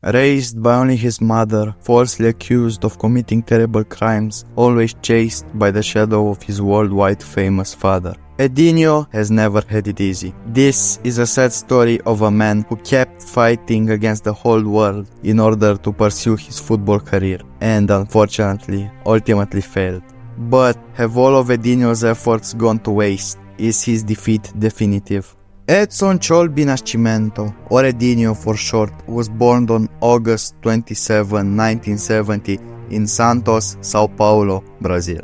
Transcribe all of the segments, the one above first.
Raised by only his mother, falsely accused of committing terrible crimes, always chased by the shadow of his worldwide famous father, Edinho has never had it easy. This is a sad story of a man who kept fighting against the whole world in order to pursue his football career and unfortunately, ultimately failed. But have all of Edinho's efforts gone to waste? Is his defeat definitive? Edson Cholbi Nascimento, or Edinho for short, was born on August 27, 1970 in Santos, Sao Paulo, Brazil.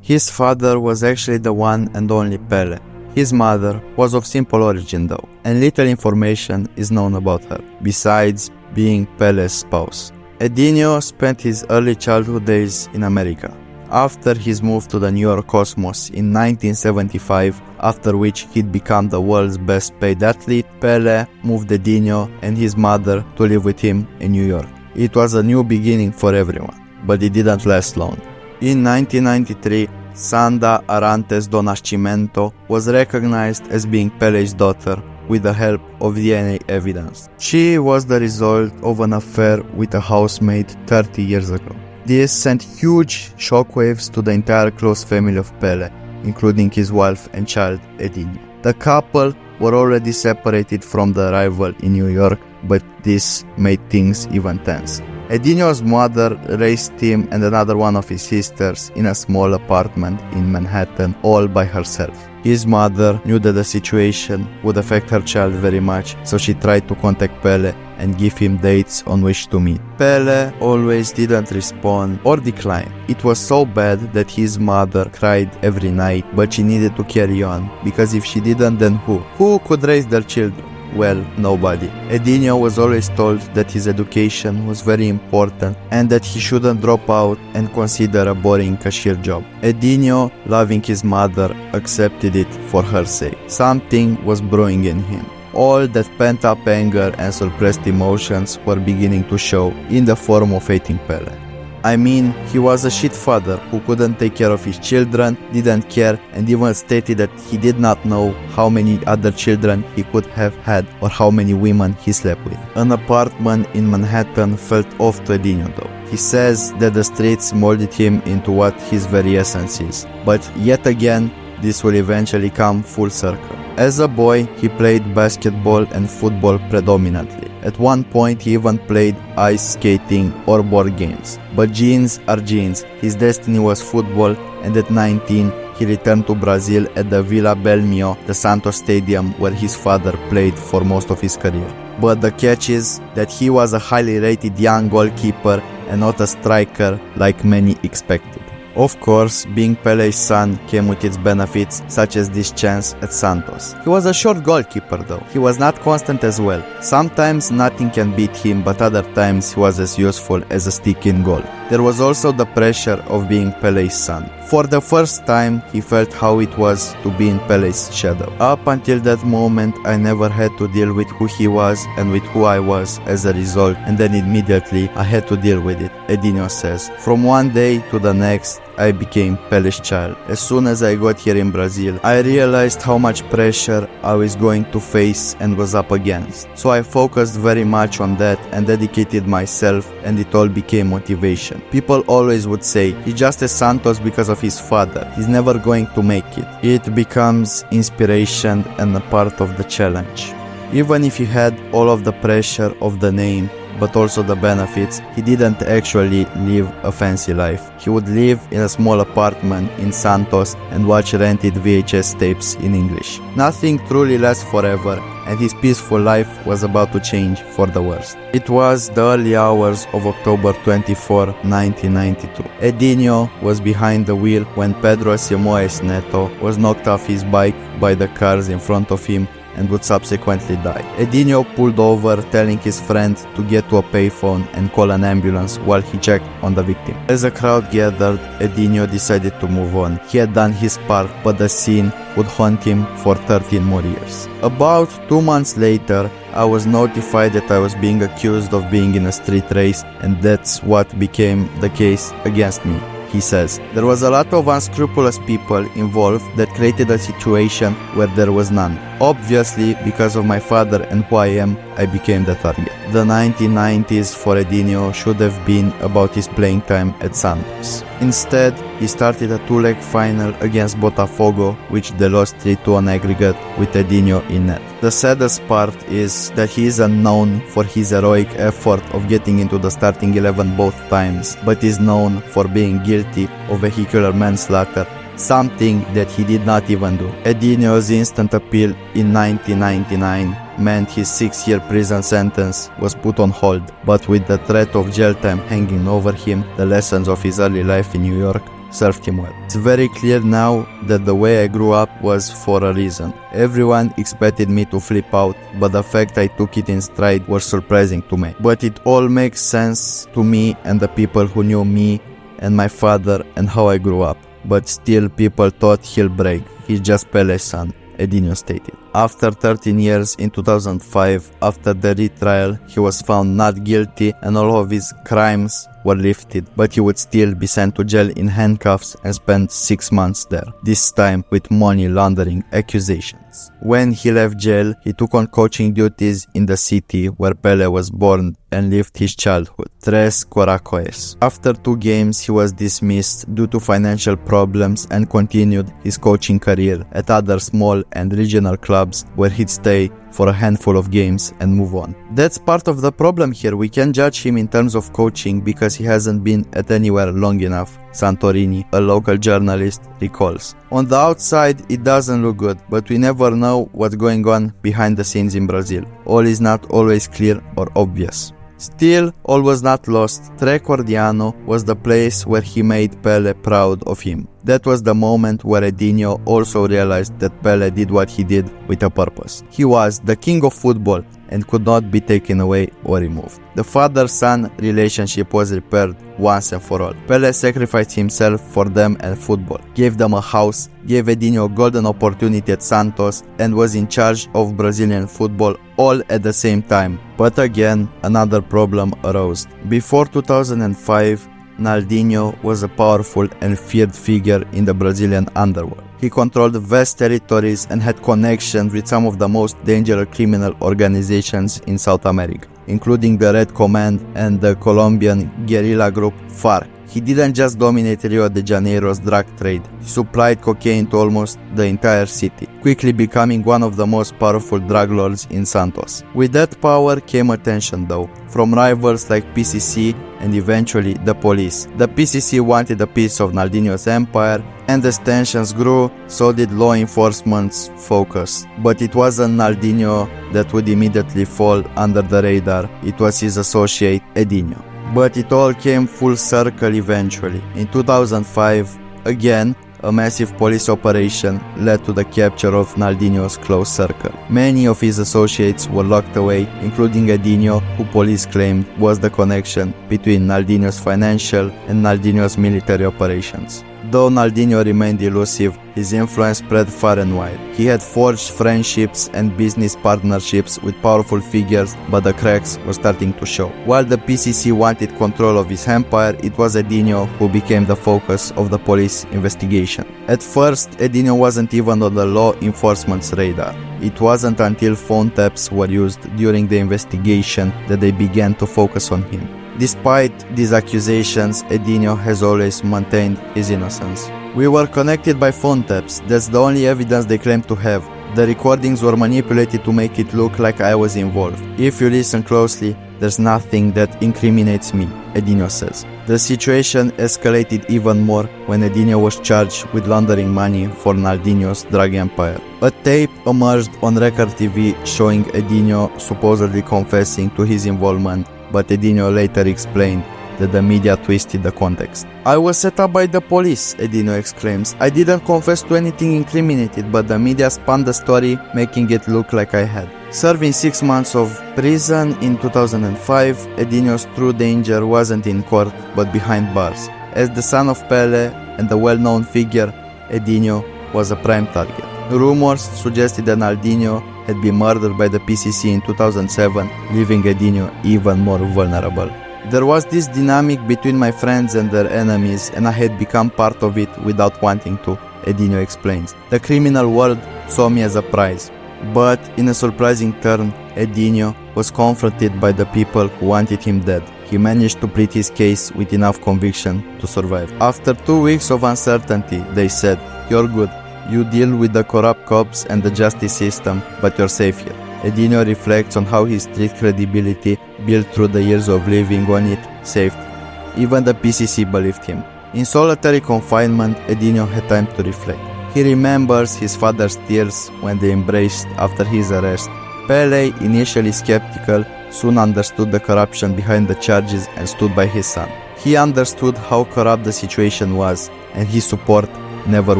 His father was actually the one and only Pele. His mother was of simple origin though, and little information is known about her, besides being Pele's spouse. Edinho spent his early childhood days in America. After his move to the New York Cosmos in 1975, after which he'd become the world's best paid athlete, Pele moved Edinho and his mother to live with him in New York. It was a new beginning for everyone, but it didn't last long. In 1993, Sandra Arantes do Nascimento was recognized as being Pele's daughter with the help of DNA evidence. She was the result of an affair with a housemate 30 years ago. This sent huge shockwaves to the entire close family of Pele, including his wife and child Edinho. The couple were already separated from the rival in New York, but this made things even tense. Edinho's mother raised him and another one of his sisters in a small apartment in Manhattan all by herself. His mother knew that the situation would affect her child very much, so she tried to contact Pele and give him dates on which to meet. Pele always didn't respond or decline. It was so bad that his mother cried every night, but she needed to carry on, because if she didn't, then who? Who could raise their children? Well, nobody. Edinho was always told that his education was very important and that he shouldn't drop out and consider a boring cashier job. Edinho, loving his mother, accepted it for her sake. Something was brewing in him. All that pent-up anger and suppressed emotions were beginning to show in the form of hating Pele. I mean, he was a shit father who couldn't take care of his children, didn't care, and even stated that he did not know how many other children he could have had or how many women he slept with. An apartment in Manhattan felt off to Edinho though. He says that the streets molded him into what his very essence is. But yet again, this will eventually come full circle. As a boy, he played basketball and football predominantly. At one point, he even played ice skating or board games. But genes are genes. His destiny was football, and at 19, he returned to Brazil at the Vila Belmiro, the Santos Stadium where his father played for most of his career. But the catch is that he was a highly rated young goalkeeper and not a striker like many expected. Of course, being Pele's son came with its benefits, such as this chance at Santos. He was a short goalkeeper though. He was not constant as well. Sometimes nothing can beat him, but other times he was as useful as a stick in goal. There was also the pressure of being Pele's son. For the first time, he felt how it was to be in Pele's shadow. Up until that moment, I never had to deal with who he was and with who I was as a result, and then immediately I had to deal with it, Edinho says. From one day to the next, I became Pele's child. As soon as I got here in Brazil, I realized how much pressure I was going to face and was up against. So I focused very much on that and dedicated myself, and it all became motivation. People always would say, he's just a Santos because of his father. He's never going to make it. It becomes inspiration and a part of the challenge. Even if he had all of the pressure of the name, but also the benefits, he didn't actually live a fancy life. He would live in a small apartment in Santos and watch rented VHS tapes in English. Nothing truly lasts forever, and his peaceful life was about to change for the worst. It was the early hours of October 24, 1992. Edinho was behind the wheel when Pedro Simoes Neto was knocked off his bike by the cars in front of him and would subsequently die. Edinho pulled over, telling his friend to get to a payphone and call an ambulance while he checked on the victim. As a crowd gathered, Edinho decided to move on. He had done his part, but the scene would haunt him for 13 more years. About 2 months later, I was notified that I was being accused of being in a street race, and that's what became the case against me. He says, there was a lot of unscrupulous people involved that created a situation where there was none. Obviously, because of my father and who I am, I became the target. The 1990s for Edinho should have been about his playing time at Santos. Instead, he started a two-leg final against Botafogo, which they lost 3-2 on aggregate with Edinho in net. The saddest part is that he is unknown for his heroic effort of getting into the starting 11 both times, but is known for being guilty of vehicular manslaughter, something that he did not even do. Edinho's instant appeal in 1999 meant his 6-year prison sentence was put on hold, but with the threat of jail time hanging over him, the lessons of his early life in New York served him well. It's very clear now that the way I grew up was for a reason. Everyone expected me to flip out, but the fact I took it in stride was surprising to me. But it all makes sense to me and the people who knew me and my father and how I grew up. But still people thought he'll break. He's just Pele's son, Edinho stated. After 13 years in 2005, after the retrial, he was found not guilty and all of his crimes were lifted, but he would still be sent to jail in handcuffs and spend 6 months there, this time with money laundering accusations. When he left jail, he took on coaching duties in the city where Pele was born and lived his childhood, Tres Coracoes. After 2 games, he was dismissed due to financial problems and continued his coaching career at other small and regional clubs where he'd stay for a handful of games and move on. That's part of the problem here. We can't judge him in terms of coaching because he hasn't been at anywhere long enough, Santorini, a local journalist, recalls. On the outside, it doesn't look good, but we never know what's going on behind the scenes in Brazil. All is not always clear or obvious. Still, all was not lost. Trecordiano was the place where he made Pele proud of him. That was the moment where Edinho also realized that Pele did what he did with a purpose. He was the king of football and could not be taken away or removed. The father-son relationship was repaired once and for all. Pele sacrificed himself for them and football, gave them a house, gave Edinho a golden opportunity at Santos, and was in charge of Brazilian football all at the same time. But again, another problem arose. Before 2005, Naldinho was a powerful and feared figure in the Brazilian underworld. He controlled vast territories and had connections with some of the most dangerous criminal organizations in South America, including the Red Command and the Colombian guerrilla group FARC. He didn't just dominate Rio de Janeiro's drug trade, he supplied cocaine to almost the entire city, quickly becoming one of the most powerful drug lords in Santos. With that power came attention though, from rivals like PCC and eventually the police. The PCC wanted a piece of Naldinho's empire, and as tensions grew, so did law enforcement's focus. But it wasn't Naldinho that would immediately fall under the radar, it was his associate Edinho. But it all came full circle eventually. In 2005, again, a massive police operation led to the capture of Naldinho's close circle. Many of his associates were locked away, including Edinho, who police claimed was the connection between Naldinho's financial and Naldinho's military operations. Though Naldinho remained elusive, his influence spread far and wide. He had forged friendships and business partnerships with powerful figures, but the cracks were starting to show. While the PCC wanted control of his empire, it was Edinho who became the focus of the police investigation. At first, Edinho wasn't even on the law enforcement's radar. It wasn't until phone taps were used during the investigation that they began to focus on him. Despite these accusations, Edinho has always maintained his innocence. We were connected by phone taps, that's the only evidence they claim to have. The recordings were manipulated to make it look like I was involved. If you listen closely, there's nothing that incriminates me, Edinho says. The situation escalated even more when Edinho was charged with laundering money for Naldinho's drug empire. A tape emerged on Record TV showing Edinho supposedly confessing to his involvement, but Edinho later explained that the media twisted the context. "I was set up by the police," Edinho exclaims. "I didn't confess to anything incriminated, but the media spun the story, making it look like I had." Serving 6 months of prison in 2005, Edinho's true danger wasn't in court, but behind bars. As the son of Pele and a well-known figure, Edinho was a prime target. Rumors suggested that Naldinho had been murdered by the PCC in 2007, leaving Edinho even more vulnerable. "There was this dynamic between my friends and their enemies, and I had become part of it without wanting to," Edinho explains. "The criminal world saw me as a prize. But in a surprising turn, Edinho was confronted by the people who wanted him dead. He managed to plead his case with enough conviction to survive. After 2 weeks of uncertainty, they said, "You're good. You deal with the corrupt cops and the justice system, but you're safe here." Edinho reflects on how his street credibility, built through the years of living on it, saved him. Even the PCC believed him. In solitary confinement, Edinho had time to reflect. He remembers his father's tears when they embraced after his arrest. Pele, initially skeptical, soon understood the corruption behind the charges and stood by his son. He understood how corrupt the situation was, and his support never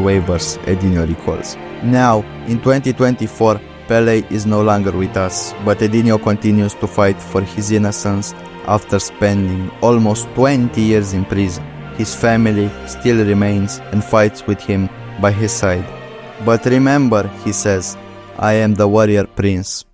wavers, Edinho recalls. Now, in 2024, Pele is no longer with us, but Edinho continues to fight for his innocence after spending almost 20 years in prison. His family still remains and fights with him by his side. But remember, he says, "I am the warrior prince."